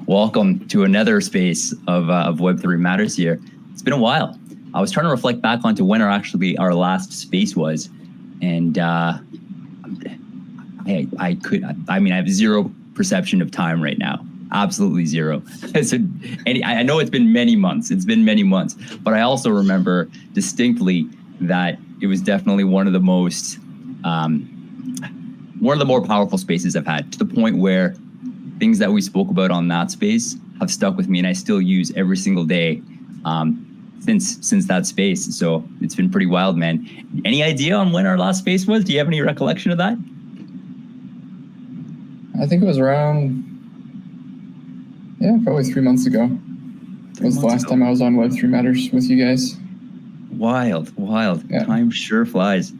Welcome to another space of Web3 Matters here. It's been a while. I was trying to reflect back onto when our last space was, and I have zero perception of time right now. Absolutely zero. So, I know it's been many months. But I also remember distinctly that it was definitely one of the more powerful spaces I've had, to the point where things that we spoke about on that space have stuck with me, and I still use every single day since that space. So it's been pretty wild, man. Any idea on when our last space was? Do you have any recollection of that? I think it was around, probably 3 months ago. It was the last time I was on Web3 Matters with you guys. Wild. Yeah. Time sure flies.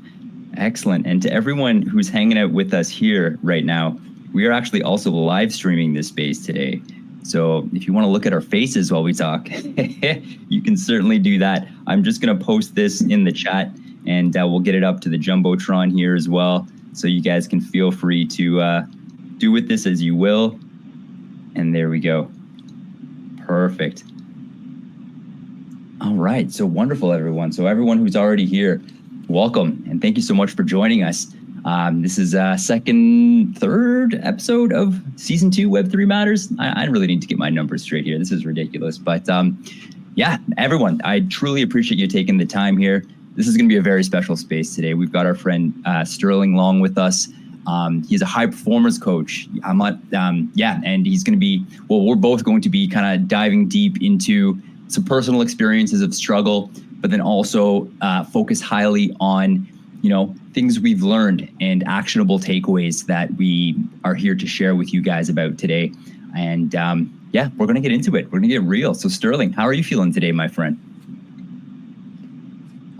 Excellent. And to everyone who's hanging out with us here right now, we are actually also live streaming this space today. So if you want to look at our faces while we talk, you can certainly do that. I'm just going to post this in the chat, and we'll get it up to the Jumbotron here as well. So you guys can feel free to do with this as you will. And there we go. Perfect. All right. So wonderful, everyone. So everyone who's already here, welcome. And thank you so much for joining us. This is third episode of season 2 Web3 Matters. I really need to get my numbers straight here. This is ridiculous. But everyone, I truly appreciate you taking the time here. This is going to be a very special space today. We've got our friend Sterling Long with us. He's a high performance coach. And he's going to be, we're both going to be kind of diving deep into some personal experiences of struggle, but then also focus highly on things we've learned and actionable takeaways that we are here to share with you guys about today. And we're going to get into it. We're going to get real. So Sterling, how are you feeling today, my friend?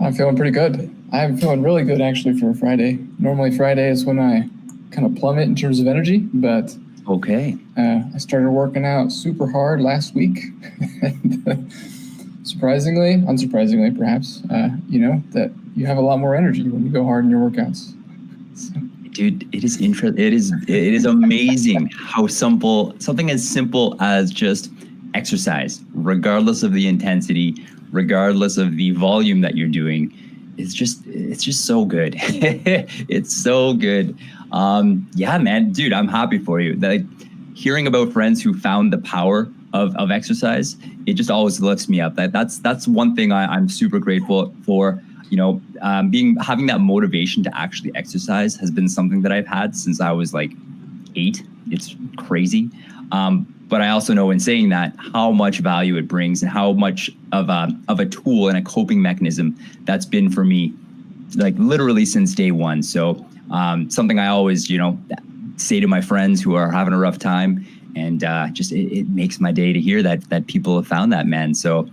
I'm feeling pretty good. I'm feeling really good, actually, for a Friday. Normally Friday is when I kind of plummet in terms of energy, but okay. I started working out super hard last week. And, unsurprisingly perhaps, that you have a lot more energy when you go hard in your workouts. So. Dude, it is amazing how something as simple as just exercise, regardless of the intensity, regardless of the volume that you're doing, it's just so good. It's so good. Man, dude, I'm happy for you. Like, hearing about friends who found the power of exercise, it just always lifts me up. That's one thing I'm super grateful for. Having that motivation to actually exercise has been something that I've had since I was like 8. It's crazy. But I also know, in saying that, how much value it brings and how much of a tool and a coping mechanism that's been for me, like literally since day one. So something I always, say to my friends who are having a rough time, and it makes my day to hear that people have found that, man. So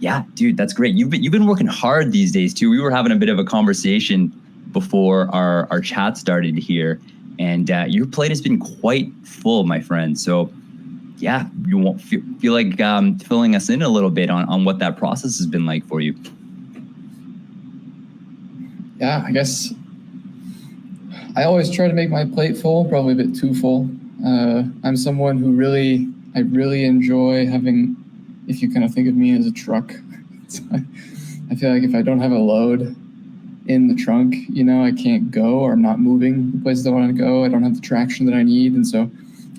yeah, dude, that's great. You've been working hard these days too. We were having a bit of a conversation before our chat started here, and your plate has been quite full, my friend. So yeah, you won't feel like filling us in a little bit on what that process has been like for you. Yeah, I guess I always try to make my plate full, probably a bit too full. I'm someone who really enjoy having, if you kind of think of me as a truck, I feel like if I don't have a load in the trunk, I can't go, or I'm not moving the places I want to go. I don't have the traction that I need. And so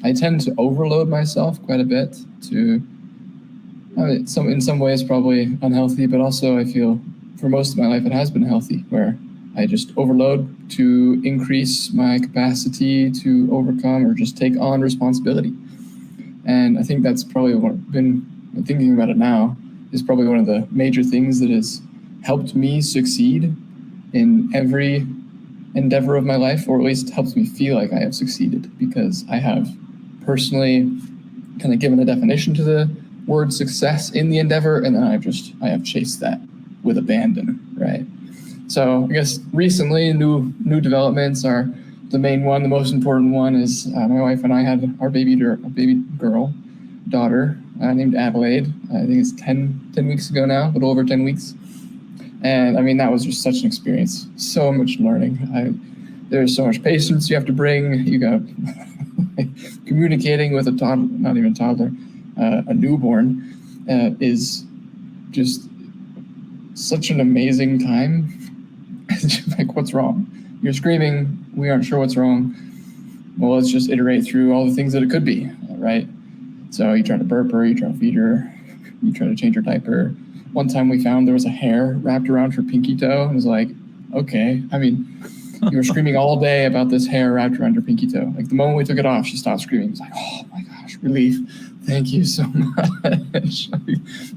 I tend to overload myself quite a bit in some ways probably unhealthy, but also I feel for most of my life it has been healthy, where I just overload to increase my capacity to overcome or just take on responsibility. And I think that's probably thinking about it now, is probably one of the major things that has helped me succeed in every endeavor of my life, or at least helps me feel like I have succeeded, because I have personally kind of given a definition to the word success in the endeavor, and then I have chased that with abandon, right? So I guess recently new developments are the main one. The most important one is my wife and I had our baby girl daughter named Adelaide. I think it's 10 weeks ago now, a little over 10 weeks. And I mean, that was just such an experience. So much learning. There's so much patience you have to bring. You got communicating with a toddler, not even toddler, a newborn is just such an amazing time. Like, what's wrong? You're screaming. We aren't sure what's wrong. Well, let's just iterate through all the things that it could be, right? So you try to burp her, you try to feed her, you try to change her diaper. One time we found there was a hair wrapped around her pinky toe, and it was like, okay. I mean, you were screaming all day about this hair wrapped around her pinky toe. Like, the moment we took it off, she stopped screaming. It was like, oh my gosh, relief. Thank you so much.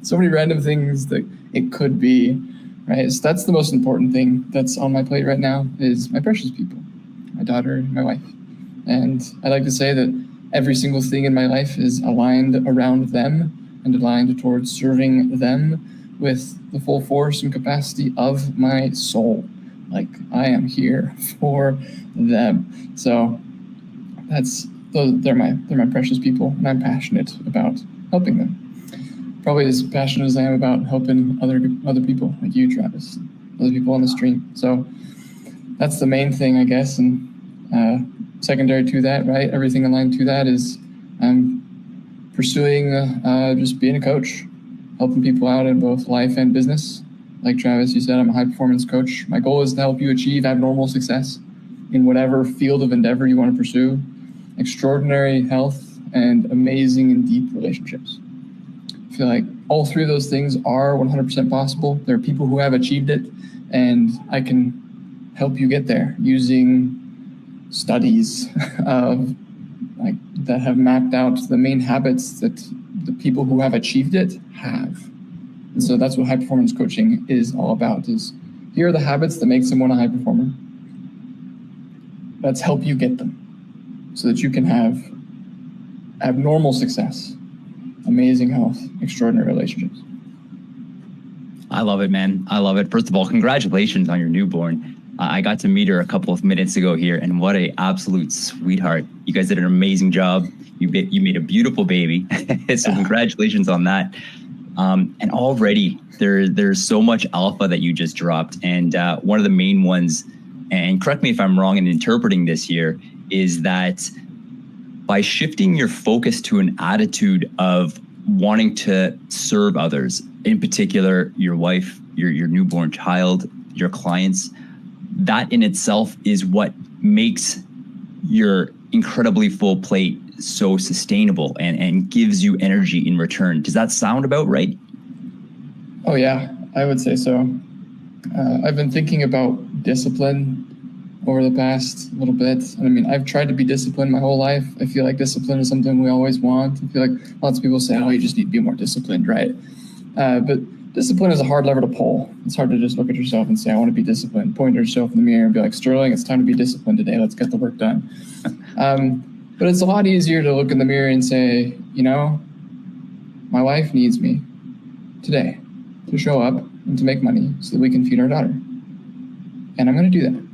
So many random things that it could be, right? So that's the most important thing that's on my plate right now, is my precious people, my daughter and my wife. And I like to say that every single thing in my life is aligned around them and aligned towards serving them with the full force and capacity of my soul. Like, I am here for them. So they're my precious people, and I'm passionate about helping them. Probably as passionate as I am about helping other people like you, Travis, other people on the stream. So that's the main thing, I guess. And secondary to that, right? Everything aligned to that is I'm pursuing just being a coach, helping people out in both life and business. Like Travis, you said, I'm a high performance coach. My goal is to help you achieve abnormal success in whatever field of endeavor you want to pursue, extraordinary health, and amazing and deep relationships. I feel like all three of those things are 100% possible. There are people who have achieved it, and I can help you get there using studies of that have mapped out the main habits that the people who have achieved it have. And so that's what high performance coaching is all about, is here are the habits that make someone a high performer. Let's help you get them so that you can have abnormal success, amazing health, extraordinary relationships. I love it, man. I love it. First of all, congratulations on your newborn. I got to meet her a couple of minutes ago here, and what a absolute sweetheart. You guys did an amazing job. You made a beautiful baby. So congratulations on that. And already there's so much alpha that you just dropped. And one of the main ones, and correct me if I'm wrong in interpreting this here, is that by shifting your focus to an attitude of wanting to serve others, in particular your wife, your newborn child, your clients, that in itself is what makes your incredibly full plate so sustainable and gives you energy in return. Does that sound about right? Oh yeah, I would say so. I've been thinking about discipline over the past little bit. I mean, I've tried to be disciplined my whole life. I feel like discipline is something we always want. I feel like lots of people say, oh, you just need to be more disciplined, right? But discipline is a hard lever to pull. It's hard to just look at yourself and say, I want to be disciplined. Point at yourself in the mirror and be like, Sterling, it's time to be disciplined today. Let's get the work done. But it's a lot easier to look in the mirror and say, you know, my wife needs me today to show up and to make money so that we can feed our daughter. And I'm going to do that.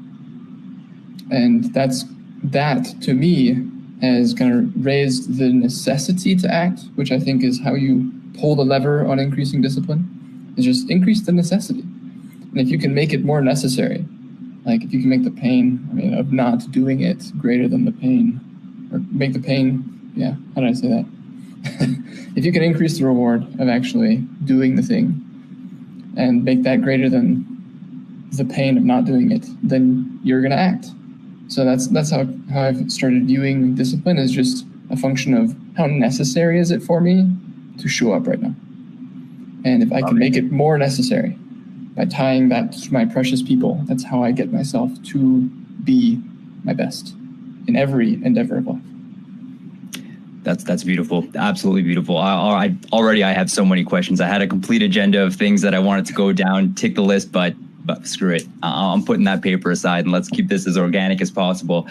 And that to me has kind of raised the necessity to act, which I think is how you pull the lever on increasing discipline, is just increase the necessity. And if you can make it more necessary, like if you can make the pain, of not doing it greater than the pain, or make the pain, how did I say that? If you can increase the reward of actually doing the thing and make that greater than the pain of not doing it, then you're going to act. So that's how I've started viewing discipline, as just a function of how necessary is it for me to show up right now. And if I can make it more necessary by tying that to my precious people, that's how I get myself to be my best in every endeavor of life. That's beautiful. Absolutely beautiful. I have so many questions. I had a complete agenda of things that I wanted to go down, tick the list, but screw it. I'm putting that paper aside, and let's keep this as organic as possible.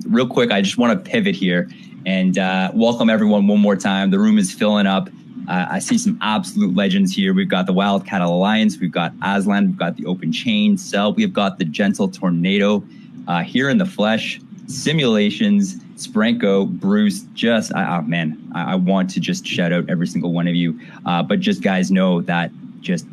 Real quick, I just want to pivot here and welcome everyone one more time. The room is filling up. I see some absolute legends here. We've got the Wildcat Alliance. We've got Aslan. We've got the Open Chain Cell. We've got the Gentle Tornado here in the flesh. Simulations, Spranko, Bruce, I want to just shout out every single one of you. But just guys know that just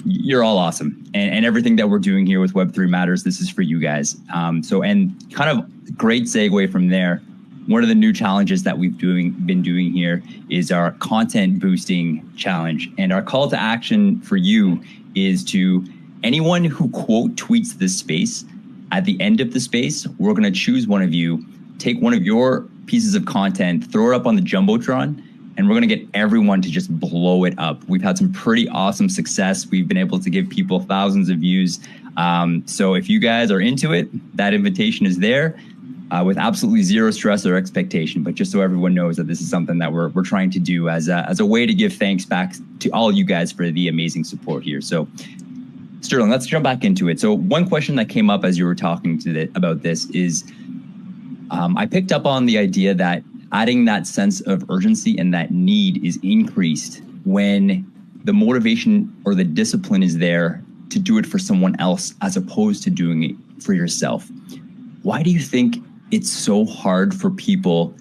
you're all awesome. And everything that we're doing here with Web3 Matters, this is for you guys. And kind of great segue from there. one of the new challenges that we've been doing here is our content boosting challenge. And our call to action for you is to anyone who quote tweets this space, at the end of the space, we're going to choose one of you, take one of your pieces of content, throw it up on the Jumbotron, and we're going to get everyone to just blow it up. We've had some pretty awesome success. We've been able to give people thousands of views. So if you guys are into it, that invitation is there with absolutely zero stress or expectation. But just so everyone knows that this is something that we're trying to do as a way to give thanks back to all you guys for the amazing support here. So Sterling, let's jump back into it. So one question that came up as you were talking about this is, I picked up on the idea that adding that sense of urgency and that need is increased when the motivation or the discipline is there to do it for someone else as opposed to doing it for yourself. Why do you think it's so hard for people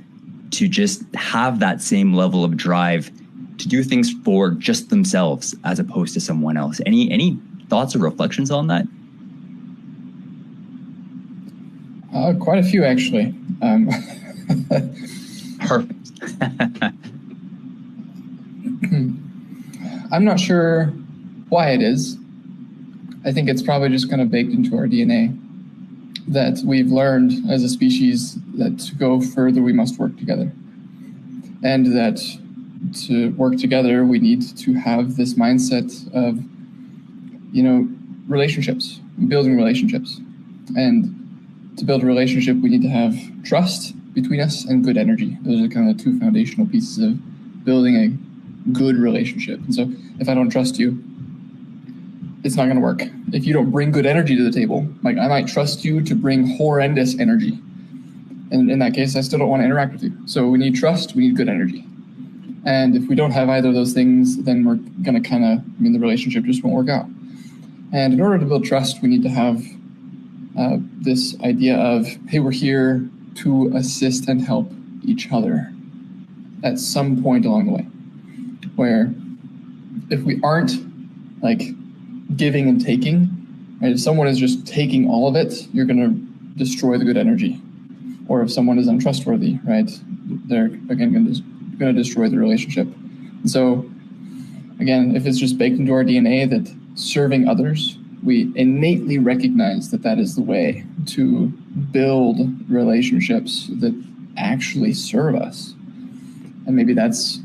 to just have that same level of drive to do things for just themselves as opposed to someone else? Any thoughts or reflections on that? Quite a few, actually. Perfect. I'm not sure why it is. I think it's probably just kind of baked into our DNA that we've learned as a species that to go further, we must work together. And that to work together, we need to have this mindset of, relationships, building relationships. And to build a relationship, we need to have trust between us and good energy. Those are kind of the two foundational pieces of building a good relationship. And so if I don't trust you, it's not going to work. If you don't bring good energy to the table, like I might trust you to bring horrendous energy. And in that case, I still don't want to interact with you. So we need trust, we need good energy. And if we don't have either of those things, then we're going to the relationship just won't work out. And in order to build trust, we need to have this idea of, hey, we're here to assist and help each other at some point along the way. Where if we aren't like giving and taking, right? If someone is just taking all of it, you're going to destroy the good energy. Or if someone is untrustworthy, right? They're again going to destroy the relationship. And so again, if it's just baked into our DNA that serving others, we innately recognize that that is the way to build relationships that actually serve us. And maybe that's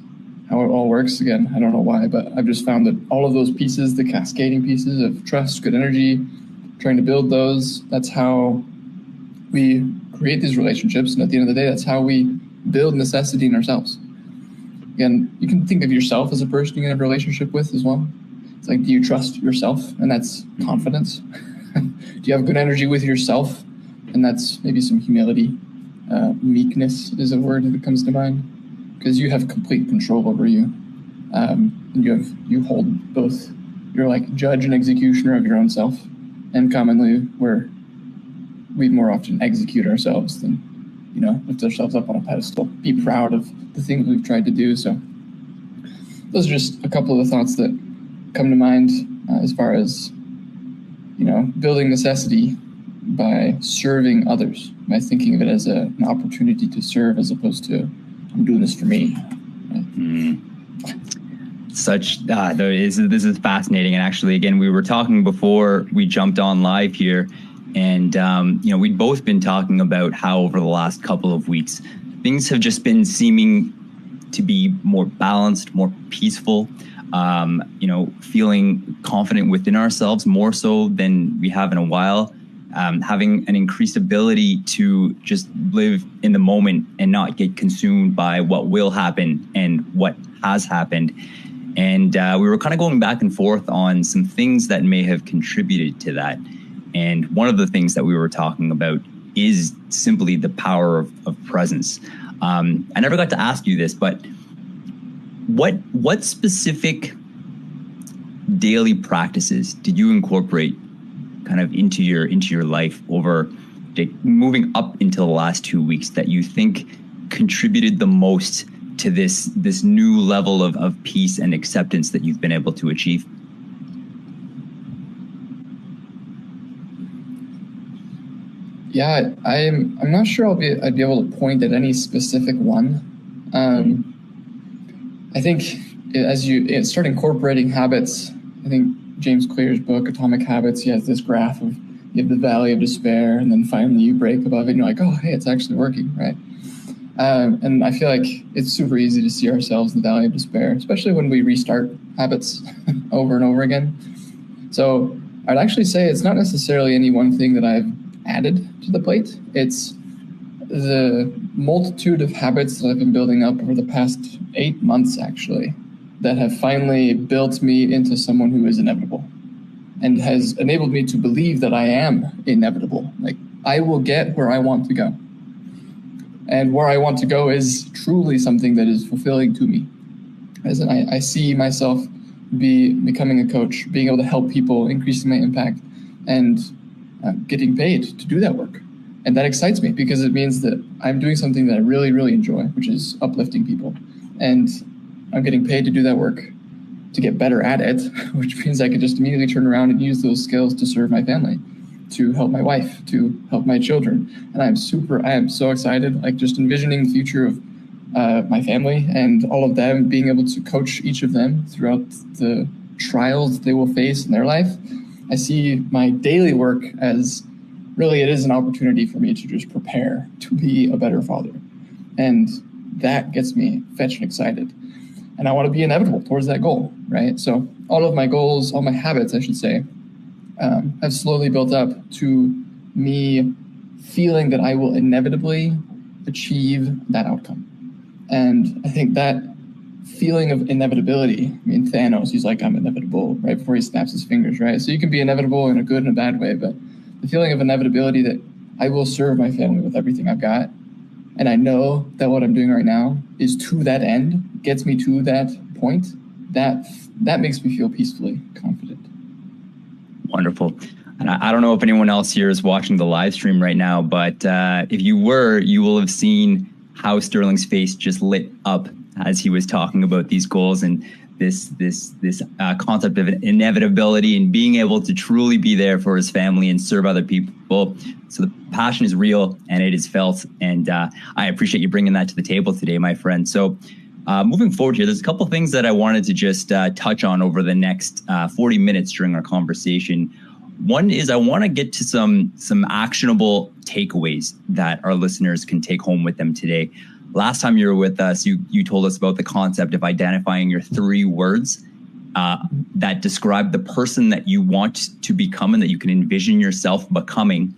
how it all works. Again, I don't know why, but I've just found that all of those pieces, the cascading pieces of trust, good energy, trying to build those, that's how we create these relationships. And at the end of the day, that's how we build necessity in ourselves. Again, you can think of yourself as a person you can have a relationship with as well. It's like, do you trust yourself? And that's confidence. Do you have good energy with yourself? And that's maybe some humility. Meekness is a word that comes to mind, because you have complete control over you. And you hold both. You're like judge and executioner of your own self. And commonly, we more often execute ourselves than, lift ourselves up on a pedestal. Be proud of the things we've tried to do. So those are just a couple of the thoughts that come to mind as far as, building necessity by serving others, by thinking of it as an opportunity to serve as opposed to, I'm doing this for me. Right? This is fascinating. And actually, again, we were talking before we jumped on live here, and we'd both been talking about how over the last couple of weeks, things have just been seeming to be more balanced, more peaceful, feeling confident within ourselves more so than we have in a while, having an increased ability to just live in the moment and not get consumed by what will happen and what has happened. And we were kind of going back and forth on some things that may have contributed to that. And one of the things that we were talking about is simply the power of presence. I never got to ask you this, but what specific daily practices did you incorporate kind of into your life over moving up into the last 2 weeks that you think contributed the most to this new level of peace and acceptance that you've been able to achieve? Yeah, I'm not sure I'd be able to point at any specific one. I think as you start incorporating habits, I think James Clear's book, Atomic Habits, he has this graph of you have the valley of despair, and then finally you break above it, and you're like, oh, hey, it's actually working, right? And I feel like it's super easy to see ourselves in the valley of despair, especially when we restart habits over and over again. So I'd actually say it's not necessarily any one thing that I've added to the plate. It's the multitude of habits that I've been building up over the past 8 months, actually, that have finally built me into someone who is inevitable and has enabled me to believe that I am inevitable. Like, I will get where I want to go. And where I want to go is truly something that is fulfilling to me. As in, I see myself becoming a coach, being able to help people, increasing my impact, and getting paid to do that work. And that excites me because it means that I'm doing something that I really, really enjoy, which is uplifting people. And I'm getting paid to do that work, to get better at it, which means I could just immediately turn around and use those skills to serve my family, to help my wife, to help my children. And I am so excited, like just envisioning the future of my family and all of them, being able to coach each of them throughout the trials they will face in their life. I see my daily work as really, it is an opportunity for me to just prepare to be a better father. And that gets me fetched and excited. And I want to be inevitable towards that goal, right? So all of my goals, all my habits, I should say, have slowly built up to me feeling that I will inevitably achieve that outcome. And I think that feeling of inevitability, I mean, Thanos, he's like, I'm inevitable right before he snaps his fingers, right? So you can be inevitable in a good and a bad way, but the feeling of inevitability that I will serve my family with everything I've got, and I know that what I'm doing right now is to that end, gets me to that point, that makes me feel peacefully confident. Wonderful. And I don't know if anyone else here is watching the live stream right now, but if you were, you will have seen how Sterling's face just lit up as he was talking about these goals and this concept of inevitability and being able to truly be there for his family and serve other people. So the passion is real and it is felt. And I appreciate you bringing that to the table today, my friend. So moving forward here, there's a couple of things that I wanted to just touch on over the next 40 minutes during our conversation. One is I want to get to some actionable takeaways that our listeners can take home with them today. Last time you were with us, you told us about the concept of identifying your 3 words that describe the person that you want to become and that you can envision yourself becoming.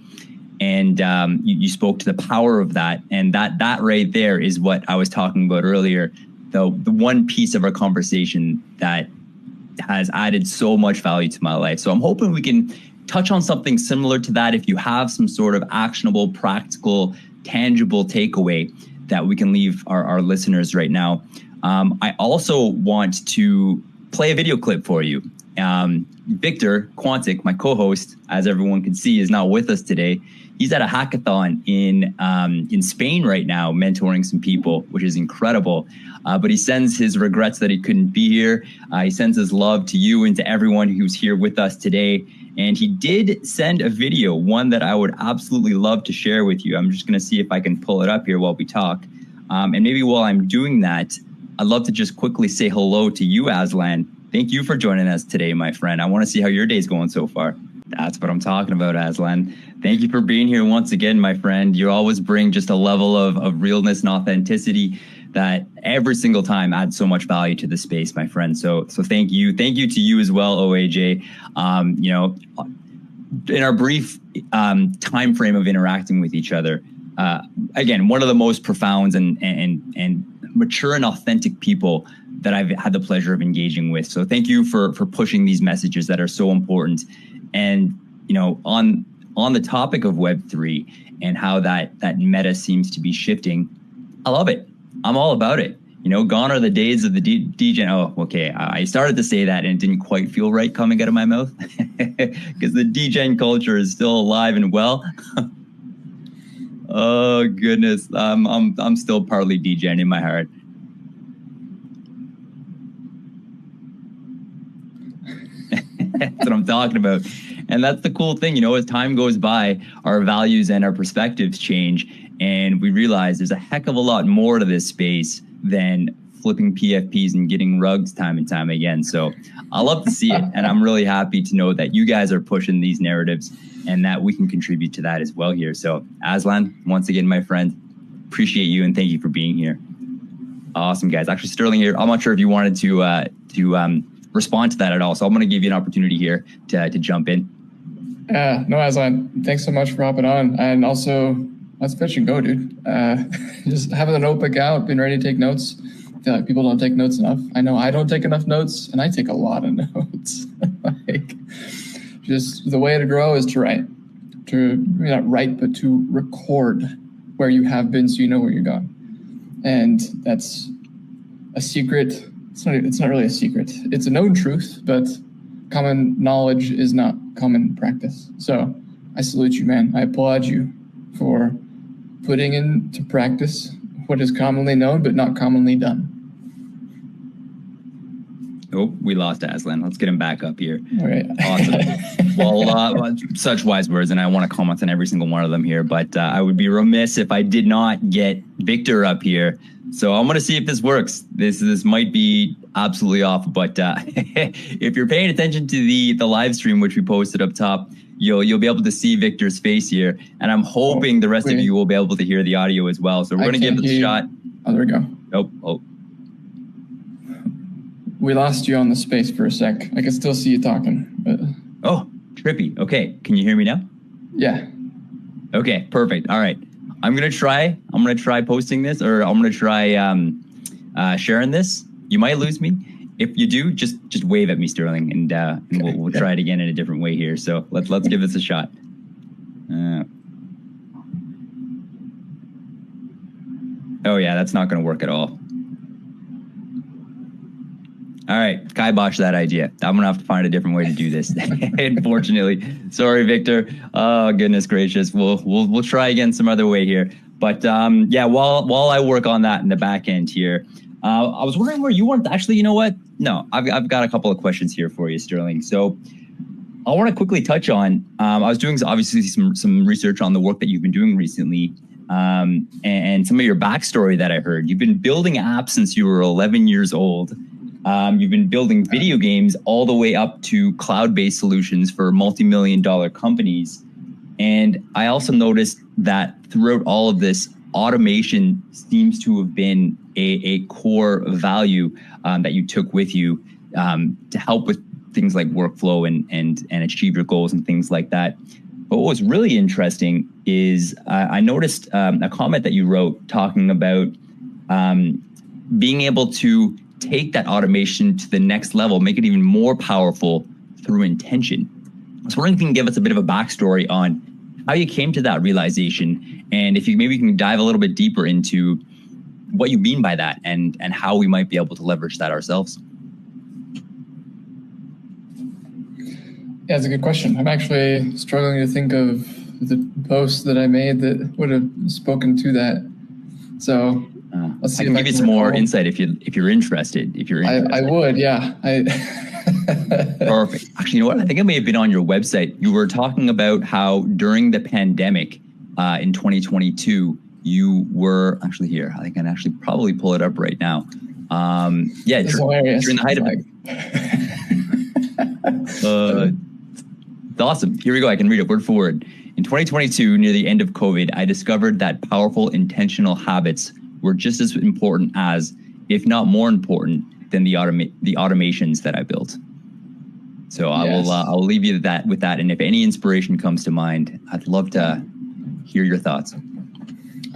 And you spoke to the power of that. And that right there is what I was talking about earlier, the one piece of our conversation that has added so much value to my life. So I'm hoping we can touch on something similar to that. If you have some sort of actionable, practical, tangible takeaway that we can leave our listeners right now. I also want to play a video clip for you. Victor Quantic, my co-host, as everyone can see, is not with us today. He's at a hackathon in Spain right now, mentoring some people, which is incredible. But he sends his regrets that he couldn't be here. He sends his love to you and to everyone who's here with us today. And he did send a video, one that I would absolutely love to share with you. I'm just going to see if I can pull it up here while we talk. And maybe while I'm doing that, I'd love to just quickly say hello to you, Aslan. Thank you for joining us today, my friend. I want to see how your day's going so far. That's what I'm talking about, Aslan. Thank you for being here once again, my friend. You always bring just a level of realness and authenticity that every single time adds so much value to the space, my friend. So thank you. Thank you to you as well, OAJ. In our brief time frame of interacting with each other, again, one of the most profound and mature and authentic people that I've had the pleasure of engaging with. So thank you for pushing these messages that are so important. And on the topic of Web3 and how that meta seems to be shifting, I love it. I'm all about it. Gone are the days of the DJ. Oh, okay. I started to say that and it didn't quite feel right coming out of my mouth because the DJ culture is still alive and well. Oh goodness, I'm still partly DJing in my heart. That's what I'm talking about. And that's the cool thing, as time goes by, our values and our perspectives change, and we realize there's a heck of a lot more to this space than flipping PFPs and getting rugs time and time again. So I love to see it, and I'm really happy to know that you guys are pushing these narratives and that we can contribute to that as well here. So Aslan, once again, my friend, appreciate you and thank you for being here. Awesome, guys. Actually, Sterling here, I'm not sure if you wanted to respond to that at all, so I'm going to give you an opportunity here to jump in. No, Aslan, thanks so much for hopping on. And also, let's pitch and go, dude. Just having the notebook out, being ready to take notes. I feel like people don't take notes enough. I know I don't take enough notes, and I take a lot of notes. Just the way to grow is to write. To not write, but to record where you have been so you know where you're going. And that's a secret. It's not really a secret. It's a known truth, but common knowledge is not common practice. So I salute you, man. I applaud you for putting into practice what is commonly known but not commonly done. Oh, we lost Aslan. Let's get him back up here. All right. Awesome. Well, such wise words, and I want to comment on every single one of them here, but I would be remiss if I did not get Victor up here. So I'm going to see if this works. This might be absolutely off, but if you're paying attention to the live stream, which we posted up top, you'll be able to see Victor's face here, and I'm hoping the rest of you will be able to hear the audio as well. So we're going to give it a shot. Oh, there we go. Oh. We lost you on the space for a sec. I can still see you talking. But... Oh, trippy. Okay, can you hear me now? Yeah. Okay, perfect. All right. I'm gonna try posting this, or I'm gonna try sharing this. You might lose me. If you do, just wave at me, Sterling, and we'll try it again in a different way here. So let's give this a shot. Oh yeah, that's not gonna work at all. All right, kibosh that idea. I'm gonna have to find a different way to do this. Unfortunately, sorry, Victor. Oh goodness gracious. We'll try again some other way here. But yeah, while I work on that in the back end here, I was wondering where you wanted to actually. You know what? No, I've got a couple of questions here for you, Sterling. So I want to quickly touch on. I was doing obviously some research on the work that you've been doing recently. And some of your backstory that I heard. You've been building apps since you were 11 years old. You've been building video games all the way up to cloud-based solutions for multi-million-dollar companies. And I also noticed that throughout all of this, automation seems to have been a core value that you took with you to help with things like workflow and achieve your goals and things like that. But what was really interesting is I noticed a comment that you wrote talking about being able to take that automation to the next level, make it even more powerful through intention. I was wondering if you can give us a bit of a backstory on how you came to that realization, and if you maybe can dive a little bit deeper into what you mean by that and how we might be able to leverage that ourselves. Yeah, it's a good question. I'm actually struggling to think of the post that I made that would have spoken to that. So let's see. I can give you some more insight if you're interested. I would, yeah. Perfect. Actually, you know what? I think it may have been on your website. You were talking about how during the pandemic in 2022, you were actually here. I think I can actually probably pull it up right now. Yeah, during the height of it. It's awesome. Here we go. I can read it word for word. In 2022, near the end of COVID, I discovered that powerful intentional habits were just as important as, if not more important, than the automations that I built. So yes. I will leave you with that. And if any inspiration comes to mind, I'd love to hear your thoughts.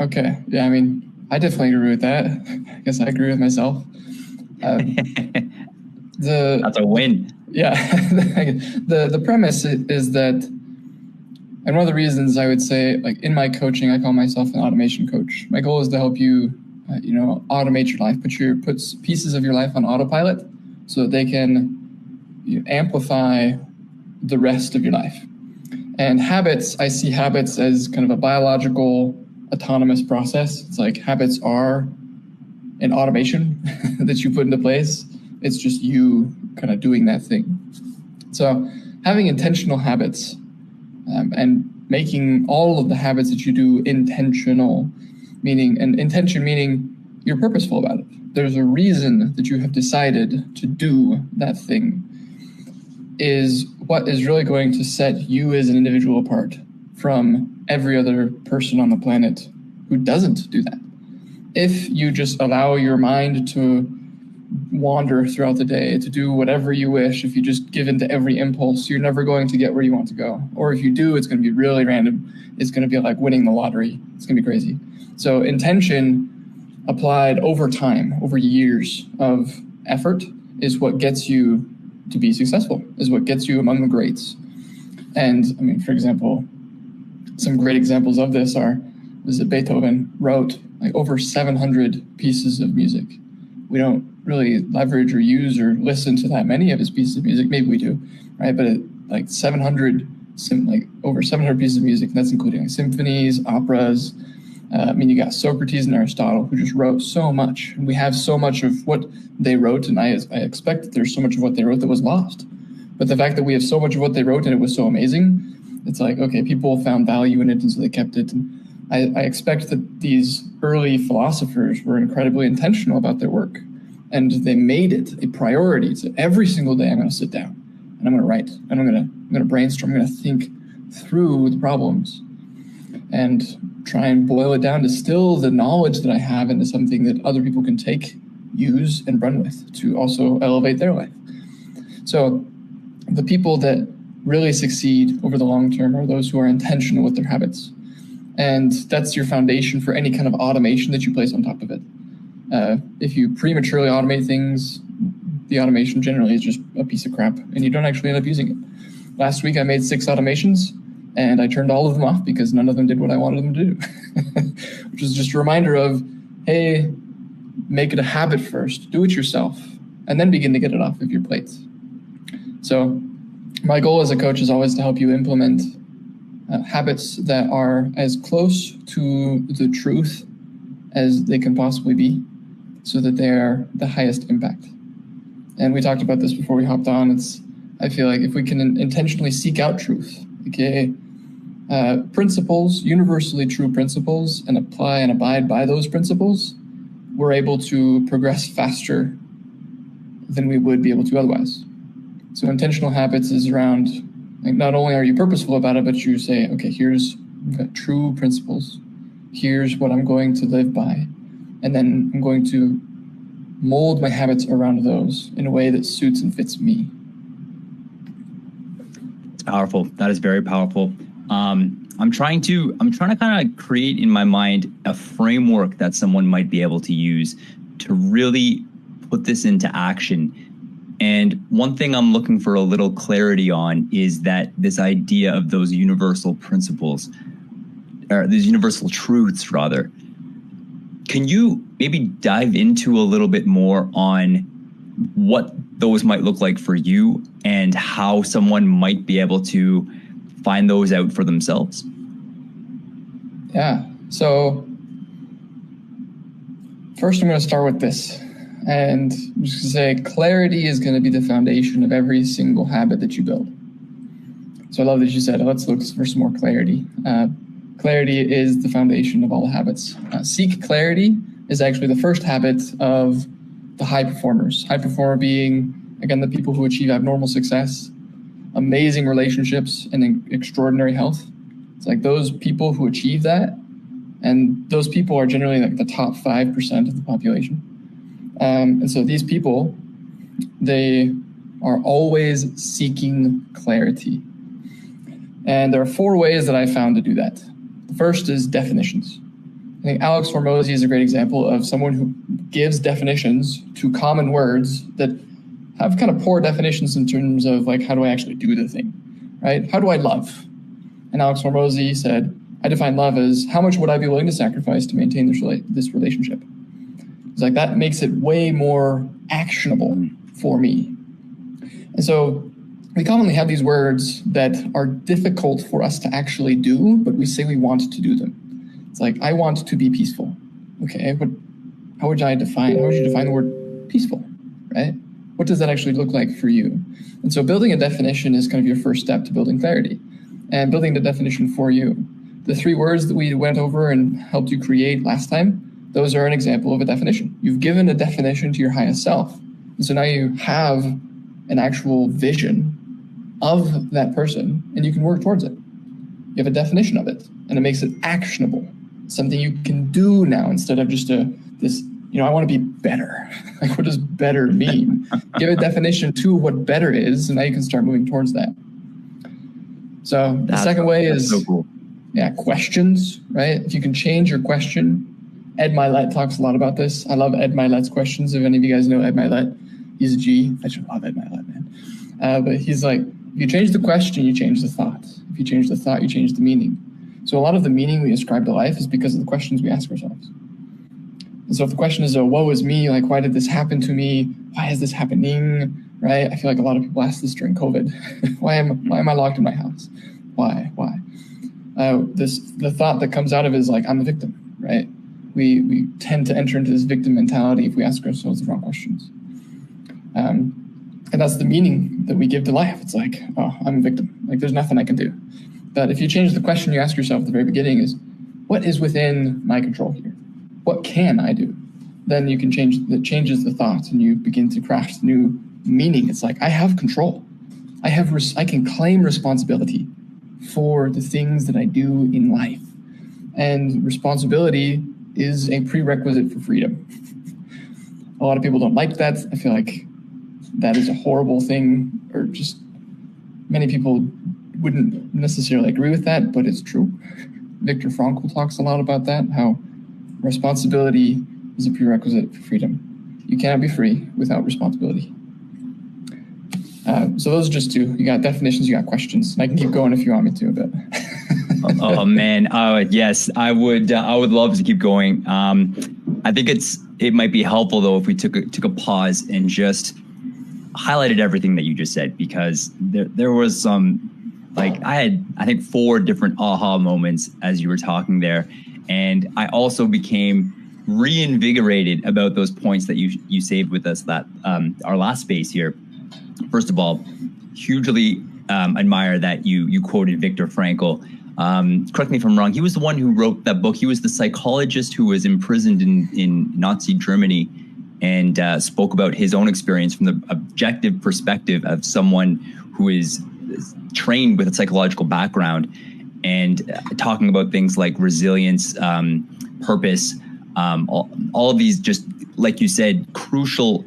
Okay. Yeah. I mean, I definitely agree with that. I guess I agree with myself. That's a win. Yeah. The premise is that, and one of the reasons I would say, like in my coaching, I call myself an automation coach. My goal is to help you, automate your life, put pieces of your life on autopilot so that they can amplify the rest of your life. And habits, I see habits as kind of a biological autonomous process. It's like habits are an automation that you put into place. It's just you kind of doing that thing. So having intentional habits and making all of the habits that you do intentional, meaning you're purposeful about it. There's a reason that you have decided to do that thing, is what is really going to set you as an individual apart from every other person on the planet who doesn't do that. If you just allow your mind to wander throughout the day, to do whatever you wish, if you just give into every impulse, you're never going to get where you want to go. Or if you do, it's going to be really random. It's going to be like winning the lottery. It's going to be crazy. So intention applied over time, over years of effort, is what gets you to be successful, is what gets you among the greats. And I mean, for example, some great examples of this are, Beethoven wrote like over 700 pieces of music. We don't really leverage or use or listen to that many of his pieces of music. Maybe we do, right? But like over 700 pieces of music, and that's including like symphonies, operas. You got Socrates and Aristotle, who just wrote so much. And we have so much of what they wrote, and I expect that there's so much of what they wrote that was lost. But the fact that we have so much of what they wrote and it was so amazing, it's like, okay, people found value in it, and so they kept it. And I expect that these early philosophers were incredibly intentional about their work, and they made it a priority. So every single day I'm going to sit down and I'm going to write, and I'm going to brainstorm, I'm going to think through the problems and try and boil it down, distill the knowledge that I have into something that other people can take, use, and run with to also elevate their life. So the people that really succeed over the long term are those who are intentional with their habits. And that's your foundation for any kind of automation that you place on top of it. If you prematurely automate things, the automation generally is just a piece of crap, and you don't actually end up using it. Last week, I made 6 automations, and I turned all of them off because none of them did what I wanted them to do, which is just a reminder of, hey, make it a habit first, do it yourself, and then begin to get it off of your plate. So my goal as a coach is always to help you implement habits that are as close to the truth as they can possibly be, so that they are the highest impact. And we talked about this before we hopped on. I feel like if we can intentionally seek out truth, okay, principles, universally true principles, and apply and abide by those principles, we're able to progress faster than we would be able to otherwise. So intentional habits is around, like, not only are you purposeful about it, but you say, okay, here's true principles. Here's what I'm going to live by. And then I'm going to mold my habits around those in a way that suits and fits me. It's powerful. That is very powerful. I'm trying to kind of create in my mind a framework that someone might be able to use to really put this into action. And one thing I'm looking for a little clarity on is that this idea of those universal principles, or these universal truths rather. Can you maybe dive into a little bit more on what those might look like for you and how someone might be able to find those out for themselves? Yeah. So first I'm going to start with this. And I'm just going to say clarity is going to be the foundation of every single habit that you build. So I love that you said, let's look for some more clarity. Clarity is the foundation of all the habits. Seek clarity is actually the first habit of the high performers. High performer being, again, the people who achieve abnormal success, amazing relationships, and extraordinary health. It's like those people who achieve that, and those people are generally like the top 5% of the population. And so these people, they are always seeking clarity. And there are 4 ways that I found to do that. The first is definitions. I think Alex Hormozi is a great example of someone who gives definitions to common words that have kind of poor definitions in terms of like, how do I actually do the thing, right? How do I love? And Alex Hormozi said, I define love as how much would I be willing to sacrifice to maintain this relationship? It's like that makes it way more actionable for me. And so we commonly have these words that are difficult for us to actually do, but we say we want to do them. It's like, I want to be peaceful. Okay, but how would you define the word peaceful, right? what does that actually look like for you? And so building a definition is kind of your first step to building clarity and building the definition for you. The 3 words that we went over and helped you create last time, those are an example of a definition. You've given a definition to your highest self. And so now you have an actual vision of that person and you can work towards it. You have a definition of it and it makes it actionable, something you can do now instead of just this, I want to be better. Like, what does better mean? Give a definition to what better is, and now you can start moving towards that. So the second way is so cool. Questions, right? If you can change your question. Ed Milet talks a lot about this. I love Ed Milet's questions. If any of you guys know Ed Milet, he's a G. I should love Ed Milet, man. But he's like, if you change the question, you change the thought. If you change the thought, you change the meaning. So a lot of the meaning we ascribe to life is because of the questions we ask ourselves. And so if the question is, woe is me, like, why did this happen to me? Why is this happening? Right? I feel like a lot of people ask this during COVID. Why am I locked in my house? Why? The thought that comes out of it is like, I'm the victim, right? We tend to enter into this victim mentality if we ask ourselves the wrong questions. And that's the meaning that we give to life. It's like, oh, I'm a victim. Like, there's nothing I can do. But if you change the question you ask yourself at the very beginning is, what is within my control here? What can I do? Then you can changes the thought and you begin to craft new meaning. It's like, I have control. I can claim responsibility for the things that I do in life. And responsibility is a prerequisite for freedom. A lot of people don't like that. I feel like that is a horrible thing, or just many people wouldn't necessarily agree with that, but it's true. Viktor Frankl talks a lot about that, how responsibility is a prerequisite for freedom. You cannot be free without responsibility. So those are just 2. You got definitions, you got questions. And I can keep going if you want me to, but. Oh man, yes, I would love to keep going. I think it might be helpful though if we took a pause and just highlighted everything that you just said, because there was some, like, I had, I think, 4 different aha moments as you were talking there, and I also became reinvigorated about those points that you saved with us, that our last space here. First of all, hugely admire that you quoted Viktor Frankl. Correct me if I'm wrong. He was the one who wrote that book. He was the psychologist who was imprisoned in Nazi Germany and spoke about his own experience from the objective perspective of someone who is trained with a psychological background, and talking about things like resilience, purpose, all of these, just like you said, crucial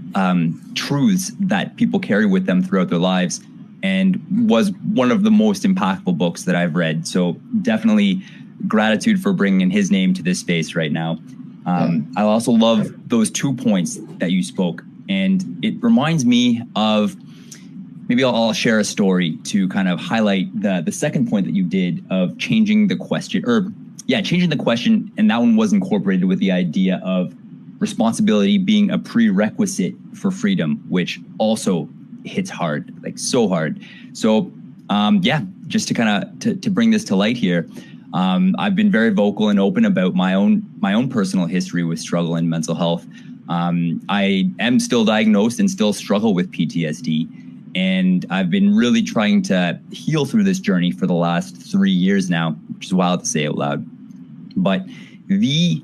truths that people carry with them throughout their lives, and was one of the most impactful books that I've read. So definitely gratitude for bringing his name to this space right now. I also love those 2 points that you spoke, and it reminds me of, maybe I'll share a story to kind of highlight the second point that you did of changing the question, changing the question. And that one was incorporated with the idea of responsibility being a prerequisite for freedom, which also hits hard, like so hard. So just to kind of to bring this to light here, I've been very vocal and open about my own personal history with struggle and mental health. I am still diagnosed and still struggle with PTSD, and I've been really trying to heal through this journey for the last 3 years now, which is wild to say out loud. But the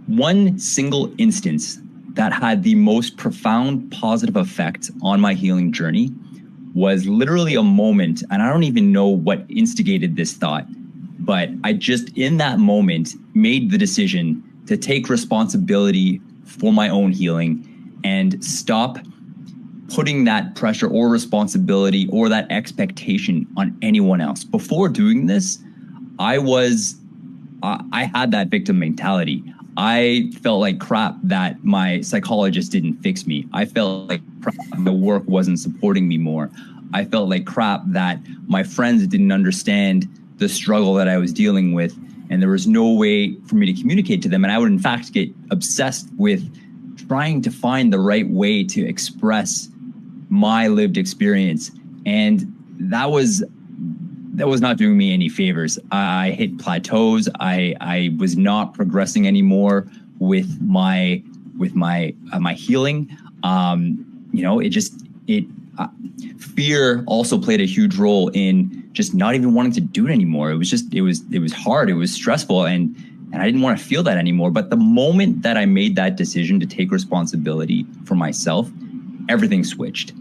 one single instance that had the most profound positive effect on my healing journey was literally a moment, and I don't even know what instigated this thought, but I just, in that moment, made the decision to take responsibility for my own healing and stop putting that pressure or responsibility or that expectation on anyone else. Before doing this, I had that victim mentality. I felt like crap that my psychologist didn't fix me. I felt like crap the work wasn't supporting me more. I felt like crap that my friends didn't understand the struggle that I was dealing with, and there was no way for me to communicate to them. And I would, in fact, get obsessed with trying to find the right way to express my lived experience. And that was not doing me any favors. I hit plateaus. I was not progressing anymore with my healing. fear also played a huge role in just not even wanting to do it anymore. It was hard. It was stressful, and I didn't want to feel that anymore. But the moment that I made that decision to take responsibility for myself, everything switched.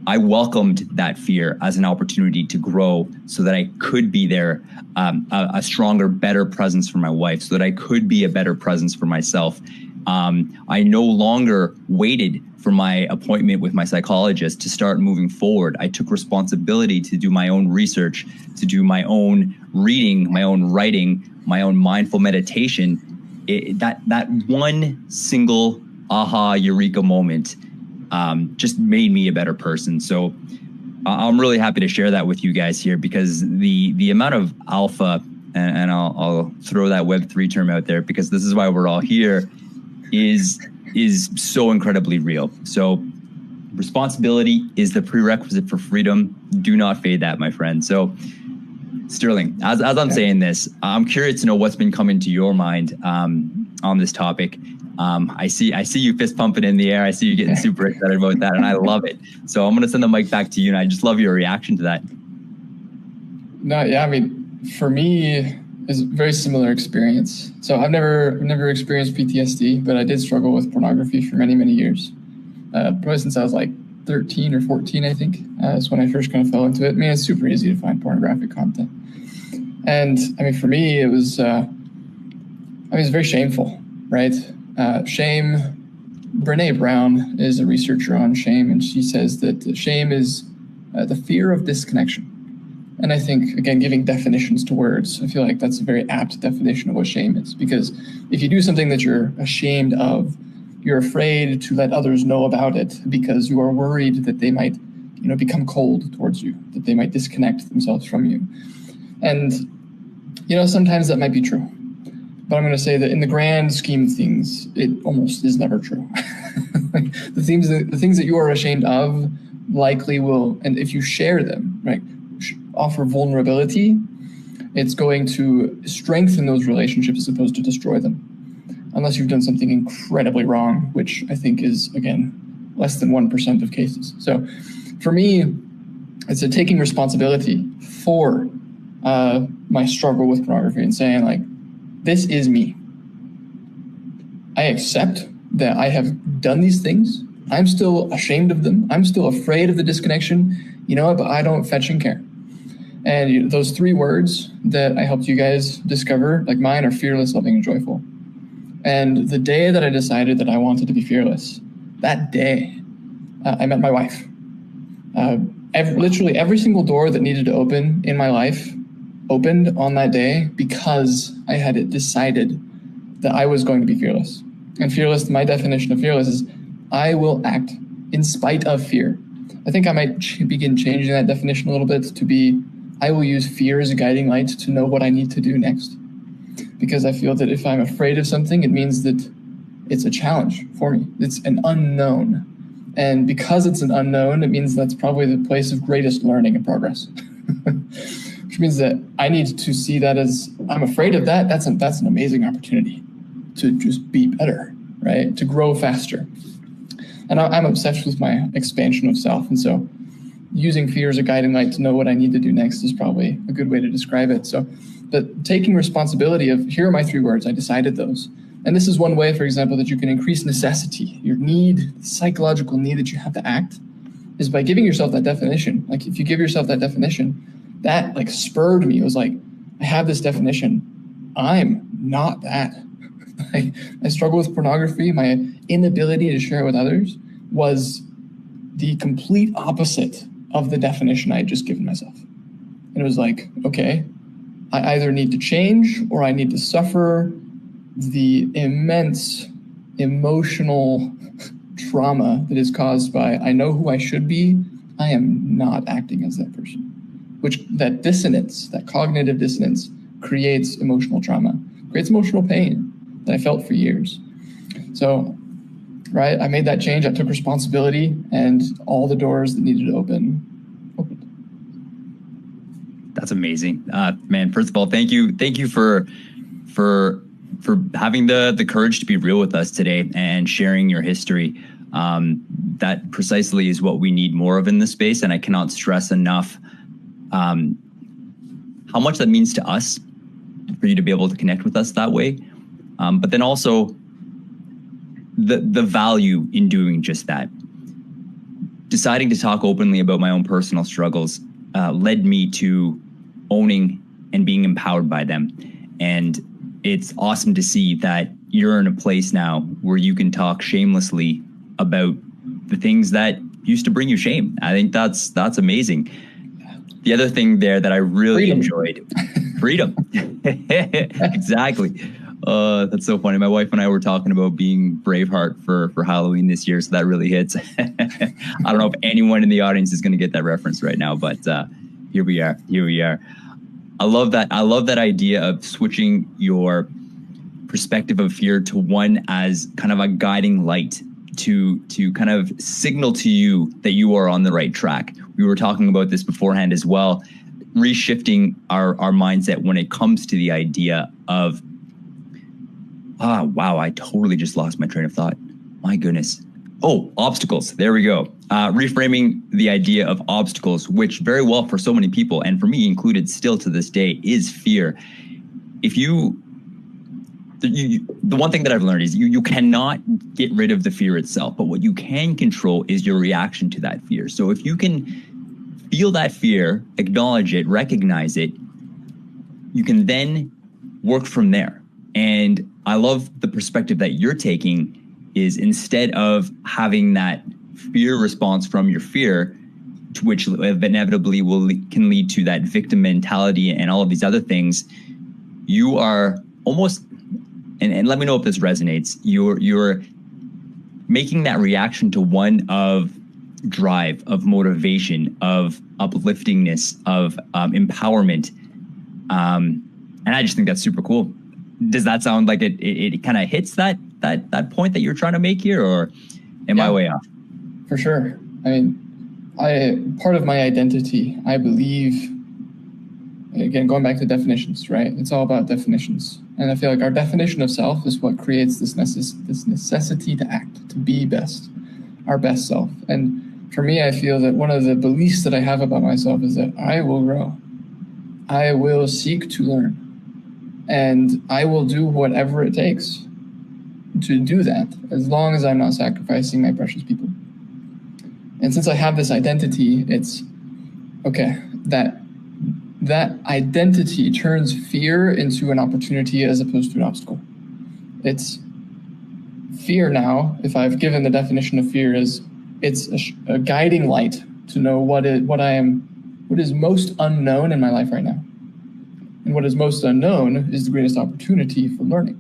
I welcomed that fear as an opportunity to grow so that I could be there, a stronger, better presence for my wife, so that I could be a better presence for myself. I no longer waited for my appointment with my psychologist to start moving forward. I took responsibility to do my own research, to do my own reading, my own writing, my own mindful meditation. That one single aha eureka moment just made me a better person. So I'm really happy to share that with you guys here, because the amount of alpha, and I'll throw that Web3 term out there because this is why we're all here, is so incredibly real. So responsibility is the prerequisite for freedom. Do not fade that, my friend. So Sterling, as I'm saying this, I'm curious to know what's been coming to your mind on this topic. I see you fist pumping in the air. I see you getting super excited about that, and I love it. So I'm going to send the mic back to you, and I just love your reaction to that. No, yeah, I mean, for me, it's a very similar experience. So I've never experienced PTSD, but I did struggle with pornography for many, many years. Probably since I was like 13 or 14, I think. That's when I first kind of fell into it. I mean, it's super easy to find pornographic content. And I mean, for me, it was very shameful, right? Shame. Brene Brown is a researcher on shame, and she says that shame is the fear of disconnection. And I think, again, giving definitions to words, I feel like that's a very apt definition of what shame is. Because if you do something that you're ashamed of, you're afraid to let others know about it because you are worried that they might, become cold towards you, that they might disconnect themselves from you. And, sometimes that might be true. But I'm going to say that in the grand scheme of things, it almost is never true. Like the things that you are ashamed of likely will, and if you share them, right, offer vulnerability, it's going to strengthen those relationships as opposed to destroy them. Unless you've done something incredibly wrong, which I think is, again, less than 1% of cases. So for me, it's taking responsibility for my struggle with pornography and saying, like, this is me. I accept that I have done these things. I'm still ashamed of them. I'm still afraid of the disconnection, but I don't fetch and care. And those 3 words that I helped you guys discover, like mine, are fearless, loving, and joyful. And the day that I decided that I wanted to be fearless, that day, I met my wife. Literally every single door that needed to open in my life opened on that day because I had decided that I was going to be fearless. And fearless, my definition of fearless is I will act in spite of fear. I think I might begin changing that definition a little bit to be I will use fear as a guiding light to know what I need to do next. Because I feel that if I'm afraid of something, it means that it's a challenge for me. It's an unknown. And because it's an unknown, it means that's probably the place of greatest learning and progress. Which means that I need to see that as I'm afraid of that. That's an amazing opportunity to just be better, right? To grow faster. And I'm obsessed with my expansion of self. And so using fear as a guiding light to know what I need to do next is probably a good way to describe it. So, but taking responsibility of, here are my 3 words, I decided those. And this is one way, for example, that you can increase necessity, your need, the psychological need that you have to act, is by giving yourself that definition. Like if you give yourself that definition, that like spurred me. It was like, I have this definition. I'm not that. I struggle with pornography. My inability to share it with others was the complete opposite of the definition I had just given myself. And it was like, okay, I either need to change or I need to suffer the immense emotional trauma that is caused by, I know who I should be, I am not acting as that person. Which that dissonance, that cognitive dissonance, creates emotional trauma, creates emotional pain that I felt for years. So, right, I made that change. I took responsibility, and all the doors that needed to opened. That's amazing, man. First of all, thank you for having the courage to be real with us today and sharing your history. That precisely is what we need more of in this space. And I cannot stress enough how much that means to us for you to be able to connect with us that way. But then also the value in doing just that. Deciding to talk openly about my own personal struggles led me to owning and being empowered by them. And it's awesome to see that you're in a place now where you can talk shamelessly about the things that used to bring you shame. I think that's amazing. The other thing there that I really enjoyed, freedom. Exactly. That's so funny. My wife and I were talking about being Braveheart for Halloween this year, so that really hits. I don't know if anyone in the audience is going to get that reference right now, but here we are. I love that. I love that idea of switching your perspective of fear to one as kind of a guiding light to kind of signal to you that you are on the right track. We were talking about this beforehand as well, reshifting our mindset when it comes to the idea of, wow, I totally just lost my train of thought. My goodness. Oh, obstacles. There we go. Reframing the idea of obstacles, which very well for so many people, and for me included still to this day, is fear. If the one thing that I've learned is you cannot get rid of the fear itself, but what you can control is your reaction to that fear. So if you can feel that fear, acknowledge it, recognize it, you can then work from there. And I love the perspective that you're taking is instead of having that fear response from your fear, which inevitably can lead to that victim mentality and all of these other things, you are almost, and let me know if this resonates, you're making that reaction to one of drive, of motivation, of upliftingness, of empowerment. And I just think that's super cool. Does that sound like it kind of hits that point that you're trying to make here, or am I way off? For sure. I mean, part of my identity, I believe, again, going back to definitions, right? It's all about definitions. And I feel like our definition of self is what creates this necessity to act, to be best, our best self. And for me, I feel that one of the beliefs that I have about myself is that I will grow. I will seek to learn. And I will do whatever it takes to do that, as long as I'm not sacrificing my precious people. And since I have this identity, it's okay, that identity turns fear into an opportunity as opposed to an obstacle. It's fear now, if I've given the definition of fear, is it's a guiding light to know what is most unknown in my life right now. And what is most unknown is the greatest opportunity for learning,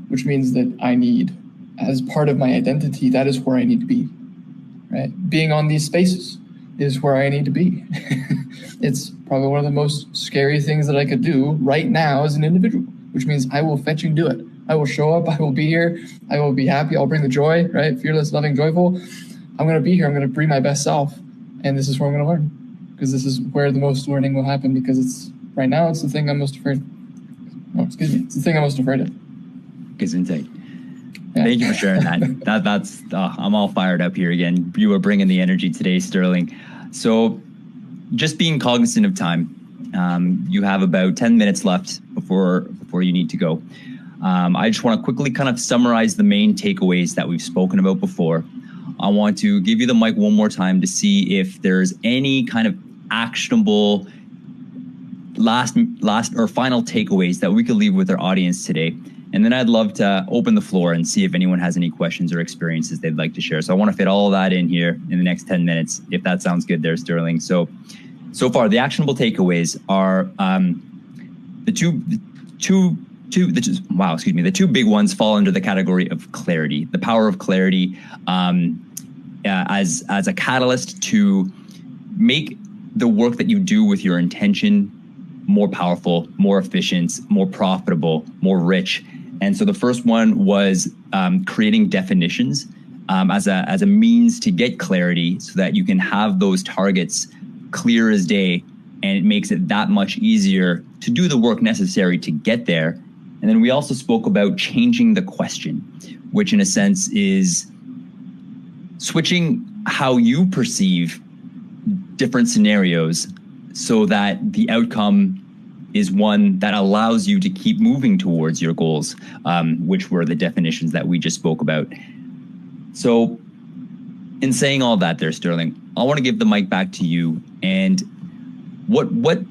which means that I need, as part of my identity, that is where I need to be, right? Being on these spaces is where I need to be. It's probably one of the most scary things that I could do right now as an individual, which means I will fetch and do it. I will show up. I will be here. I will be happy. I'll bring the joy, right? Fearless, loving, joyful. I'm going to be here. I'm going to bring my best self. And this is where I'm going to learn, because this is where the most learning will happen, because it's right now, it's the thing I'm most afraid of. Oh, excuse me. It's the thing I'm most afraid of. Gesundheit. Yeah. Thank you for sharing that. That's I'm all fired up here again. You are bringing the energy today, Sterling. So just being cognizant of time, you have about 10 minutes left before you need to go. I just want to quickly kind of summarize the main takeaways that we've spoken about before. I want to give you the mic one more time to see if there's any kind of actionable last or final takeaways that we could leave with our audience today. And then I'd love to open the floor and see if anyone has any questions or experiences they'd like to share. So I want to fit all of that in here in the next 10 minutes, if that sounds good there, Sterling. So far, the actionable takeaways are the two big ones fall under the category of clarity, the power of clarity as a catalyst to make the work that you do with your intention more powerful, more efficient, more profitable, more rich. And so the first one was creating definitions as a means to get clarity so that you can have those targets clear as day, and it makes it that much easier to do the work necessary to get there. And then we also spoke about changing the question, which in a sense is switching how you perceive different scenarios so that the outcome is one that allows you to keep moving towards your goals, which were the definitions that we just spoke about. So in saying all that there, Sterling, I want to give the mic back to you. And what would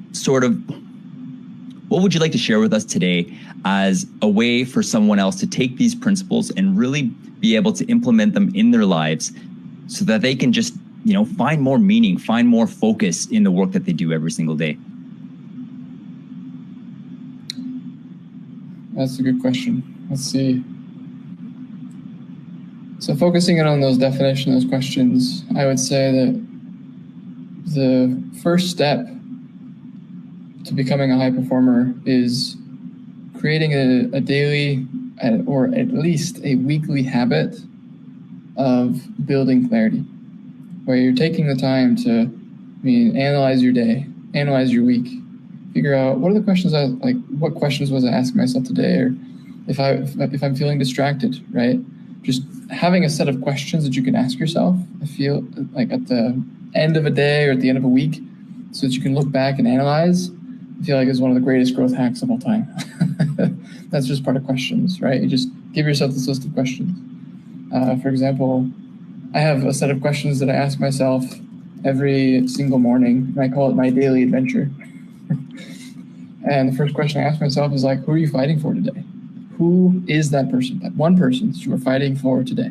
you like to share with us today as a way for someone else to take these principles and really be able to implement them in their lives so that they can just, find more meaning, find more focus in the work that they do every single day? That's a good question. Let's see. So focusing in on those definitions, those questions, I would say that the first step to becoming a high performer is creating a daily or at least a weekly habit of building clarity, where you're taking the time to analyze your day, analyze your week, figure out what are the questions what questions was I asking myself today, or if I'm feeling distracted, right? Just having a set of questions that you can ask yourself, I feel like at the end of a day or at the end of a week, so that you can look back and analyze, I feel like is one of the greatest growth hacks of all time. That's just part of questions, right? You just give yourself this list of questions. For example, I have a set of questions that I ask myself every single morning, and I call it my daily adventure. And the first question I ask myself is who are you fighting for today? Who is that person, that one person that you are fighting for today?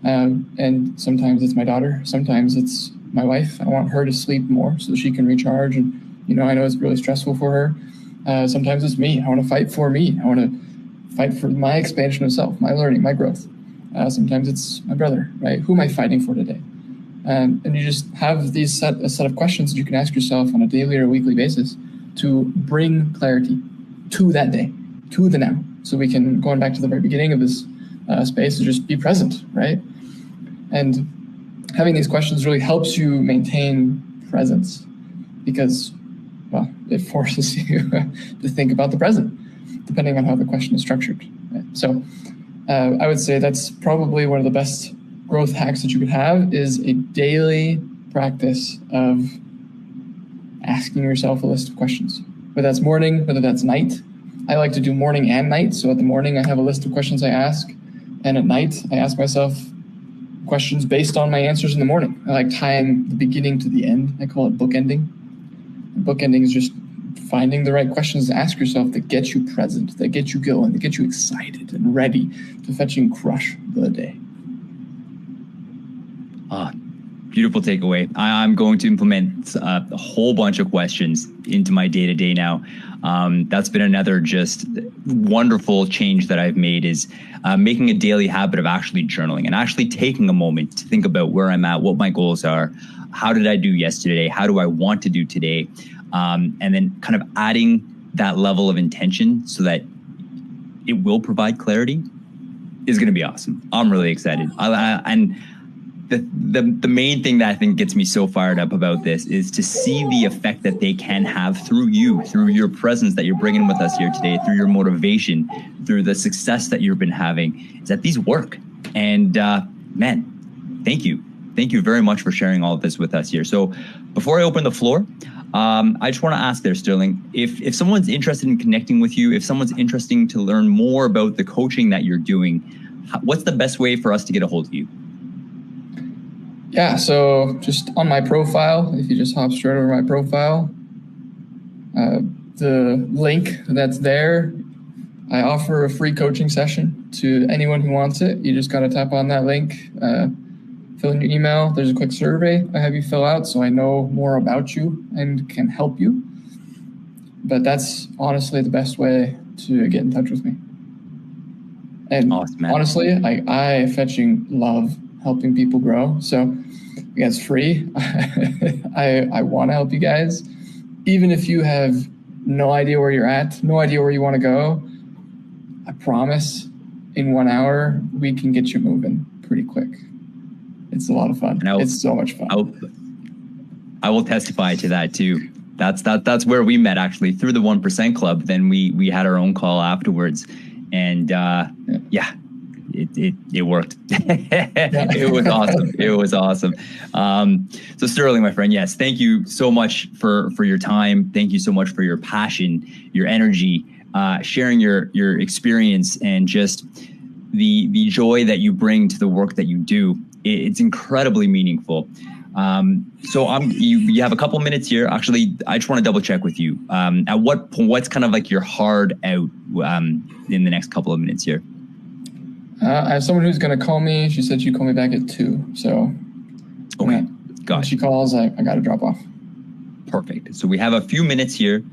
And sometimes it's my daughter. Sometimes it's my wife. I want her to sleep more so that she can recharge. And, I know it's really stressful for her. Sometimes it's me. I want to fight for me. I want to fight for my expansion of self, my learning, my growth. Sometimes it's my brother, right? Who am I fighting for today? And you just have a set of questions that you can ask yourself on a daily or weekly basis to bring clarity to that day, to the now. So we can, going back to the very beginning of this space, to just be present, right? And having these questions really helps you maintain presence because, it forces you to think about the present, depending on how the question is structured. Right? So I would say that's probably one of the best growth hacks that you could have is a daily practice of asking yourself a list of questions, whether that's morning, whether that's night. I like to do morning and night. So at the morning, I have a list of questions I ask. And at night, I ask myself questions based on my answers in the morning. I like tying the beginning to the end. I call it bookending. Bookending is just finding the right questions to ask yourself that get you present, that get you going, that get you excited and ready to fetch and crush the day. Beautiful takeaway. I'm going to implement a whole bunch of questions into my day-to-day now. That's been another just wonderful change that I've made is making a daily habit of actually journaling and actually taking a moment to think about where I'm at, what my goals are, how did I do yesterday, how do I want to do today, and then kind of adding that level of intention so that it will provide clarity is going to be awesome. I'm really excited. And the main thing that I think gets me so fired up about this is to see the effect that they can have through you, through your presence that you're bringing with us here today, through your motivation, through the success that you've been having, is that these work. And man, thank you. Thank you very much for sharing all of this with us here. So before I open the floor, I just want to ask there, Sterling, if someone's interested in connecting with you, if someone's interested to learn more about the coaching that you're doing, what's the best way for us to get a hold of you? Yeah, so just on my profile, if you just hop straight over my profile, the link that's there, I offer a free coaching session to anyone who wants it. You just got to tap on that link, fill in your email. There's a quick survey I have you fill out so I know more about you and can help you. But that's honestly the best way to get in touch with me. And awesome, honestly, I fetching love helping people grow. So again, it's free. I want to help you guys. Even if you have no idea where you're at, no idea where you want to go, I promise in 1 hour, we can get you moving pretty quick. It's a lot of fun. It's so much fun. I will testify to that too. That's where we met actually through the 1% Club. Then we had our own call afterwards. And yeah, it worked. It was awesome. It was awesome. So Sterling, my friend, yes, thank you so much for your time. Thank you so much for your passion, your energy, sharing your experience, and just the joy that you bring to the work that you do. It's incredibly meaningful. So you have a couple minutes here. Actually, I just want to double check with you. At what's kind of like your hard out in the next couple of minutes here? I have someone who's going to call me. She said she'd call me back at 2. So okay, when she calls, I got to drop off. Perfect. So we have a few minutes here,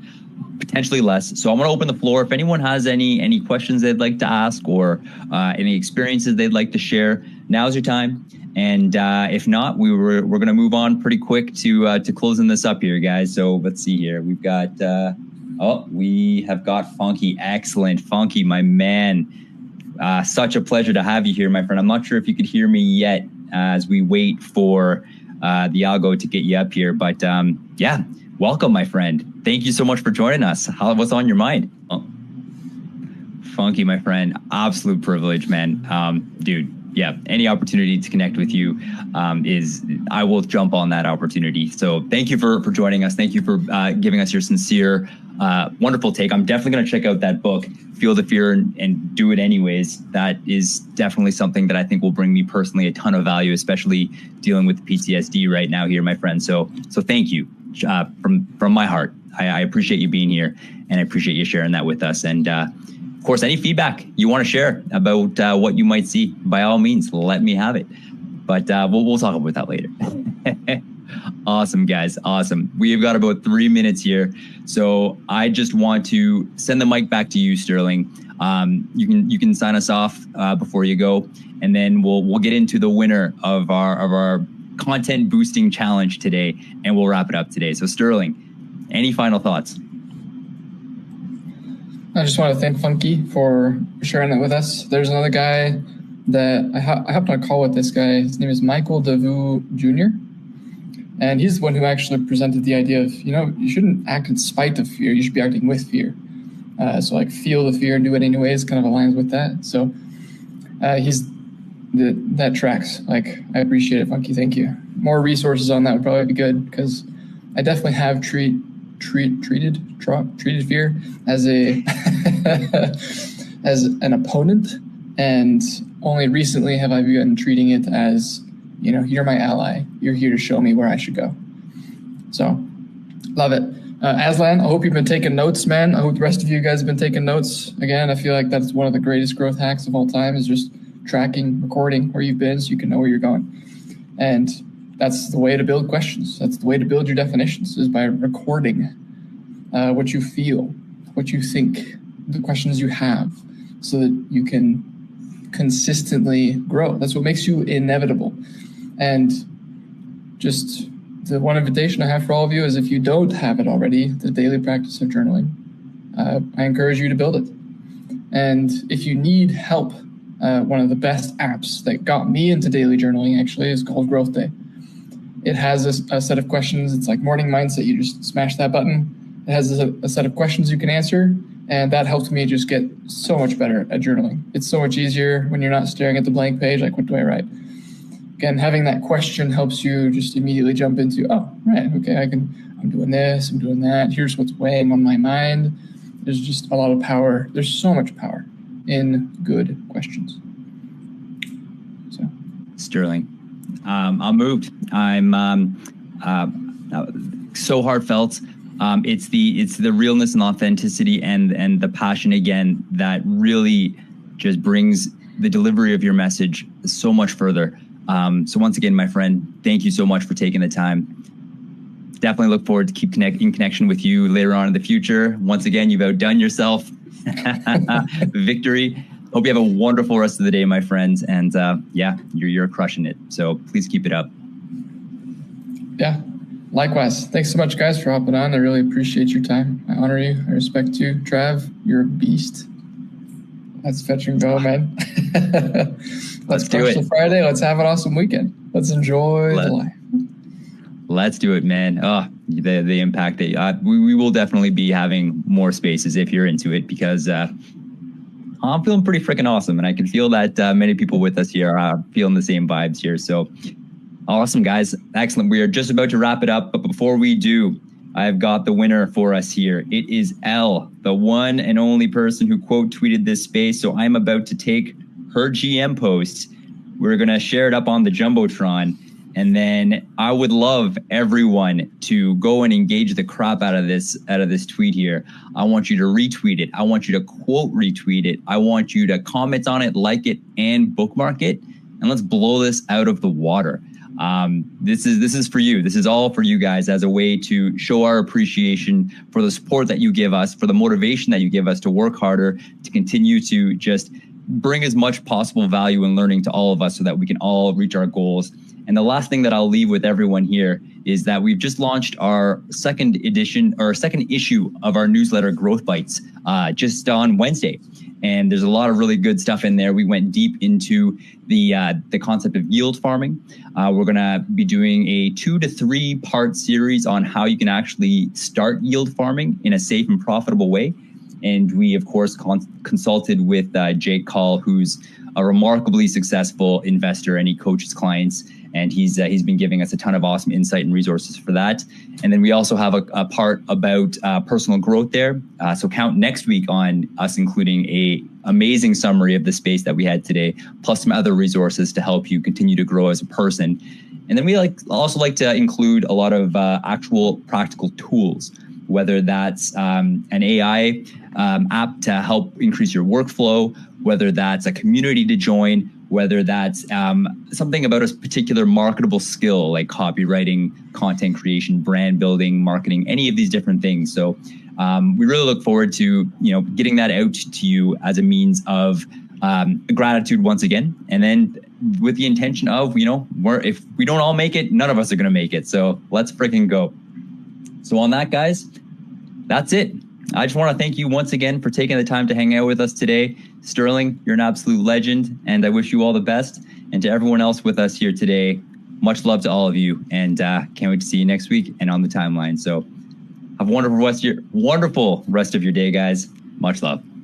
potentially less. So I'm going to open the floor. If anyone has any questions they'd like to ask or any experiences they'd like to share, now's your time. And if not, we're going to move on pretty quick to closing this up here, guys. So let's see here. We've got we have got Funky. Excellent, Funky, my man. Such a pleasure to have you here, my friend. I'm not sure if you could hear me yet as we wait for the algo to get you up here, but yeah, welcome, my friend. Thank you so much for joining us. What's on your mind? Oh. Funky, my friend, absolute privilege, man. Dude, yeah, any opportunity to connect with you I will jump on that opportunity. So thank you for joining us. Thank you for giving us your sincere, wonderful take. I'm definitely going to check out that book, Feel the Fear and Do It Anyways. That is definitely something that I think will bring me personally a ton of value, especially dealing with PTSD right now here, my friend. So thank you from my heart. I appreciate you being here, and I appreciate you sharing that with us. And of course, any feedback you want to share about what you might see, by all means, let me have it. But we'll talk about that later. Awesome, guys. Awesome. We've got about 3 minutes here. So I just want to send the mic back to you, Sterling. You can sign us off before you go, and then we'll get into the winner of our content boosting challenge today, and we'll wrap it up today. So Sterling, any final thoughts? I just want to thank Funky for sharing that with us. There's another guy that I hopped on a call with. This guy, his name is Michael Devu Jr. And he's the one who actually presented the idea of, you shouldn't act in spite of fear. You should be acting with fear. So like feel the fear and do it anyways kind of aligns with that. So that tracks. Like, I appreciate it, Funky. Thank you. More resources on that would probably be good, because I definitely have treated fear as as an opponent, and only recently have I begun treating it as, you're my ally. You're here to show me where I should go. So, love it. Aslan, I hope you've been taking notes, man. I hope the rest of you guys have been taking notes. Again, I feel like that's one of the greatest growth hacks of all time, is just tracking, recording where you've been so you can know where you're going. And that's the way to build questions. That's the way to build your definitions, is by recording what you feel, what you think, the questions you have, so that you can consistently grow. That's what makes you inevitable. And just the one invitation I have for all of you is, if you don't have it already, the daily practice of journaling, I encourage you to build it. And if you need help, one of the best apps that got me into daily journaling actually is called Growth Day. It has a set of questions. It's like morning mindset. You just smash that button. It has a set of questions you can answer, and that helped me just get so much better at journaling. It's so much easier when you're not staring at the blank page, like, what do I write? Again, having that question helps you just immediately jump into, oh, right, okay, I'm doing this, I'm doing that. Here's what's weighing on my mind. There's just a lot of power. There's so much power in good questions. So, Sterling, I'm moved. I'm so heartfelt. It's the realness and authenticity and the passion, again, that really just brings the delivery of your message so much further. So once again, my friend, thank you so much for taking the time. Definitely look forward to keep in connection with you later on in the future. Once again, you've outdone yourself. Victory. Hope you have a wonderful rest of the day, my friends. And yeah, you're crushing it. So please keep it up. Yeah. Likewise. Thanks so much, guys, for hopping on. I really appreciate your time. I honor you. I respect you. Trav, you're a beast. Let's fetch and go, man. Let's do it. Friday. Let's have an awesome weekend. Let's enjoy the life. Let's do it, man. Oh, the impact that we will definitely be having more spaces if you're into it, because I'm feeling pretty freaking awesome, and I can feel that many people with us here are feeling the same vibes here. So awesome, guys. Excellent. We are just about to wrap it up, but before we do, I've got the winner for us here. It is Elle, the one and only person who quote tweeted this space. So I'm about to take her GM post. We're going to share it up on the Jumbotron. And then I would love everyone to go and engage the crap out of this tweet here. I want you to retweet it. I want you to quote retweet it. I want you to comment on it, like it, and bookmark it. And let's blow this out of the water. This is for you. This is all for you guys as a way to show our appreciation for the support that you give us, for the motivation that you give us to work harder, to continue to just bring as much possible value and learning to all of us so that we can all reach our goals. And the last thing that I'll leave with everyone here is that we've just launched our second issue of our newsletter, Growth Bites, just on Wednesday. And there's a lot of really good stuff in there. We went deep into the concept of yield farming. We're going to be doing a 2 to 3 part series on how you can actually start yield farming in a safe and profitable way. And we, of course, consulted with Jake Call, who's a remarkably successful investor, and he coaches clients. And he's been giving us a ton of awesome insight and resources for that. And then we also have a part about personal growth there. So count next week on us including a amazing summary of the space that we had today, plus some other resources to help you continue to grow as a person. And then we also like to include a lot of actual practical tools, whether that's an AI app to help increase your workflow, whether that's a community to join, whether that's something about a particular marketable skill like copywriting, content creation, brand building, marketing, any of these different things. So we really look forward to getting that out to you as a means of gratitude once again, and then with the intention of if we don't all make it, none of us are going to make it. So let's freaking go. So on that, guys, that's it. I just want to thank you once again for taking the time to hang out with us today. Sterling, you're an absolute legend, and I wish you all the best. And to everyone else with us here today, much love to all of you, and can't wait to see you next week and on the timeline. So have a wonderful rest of your day, guys. Much love.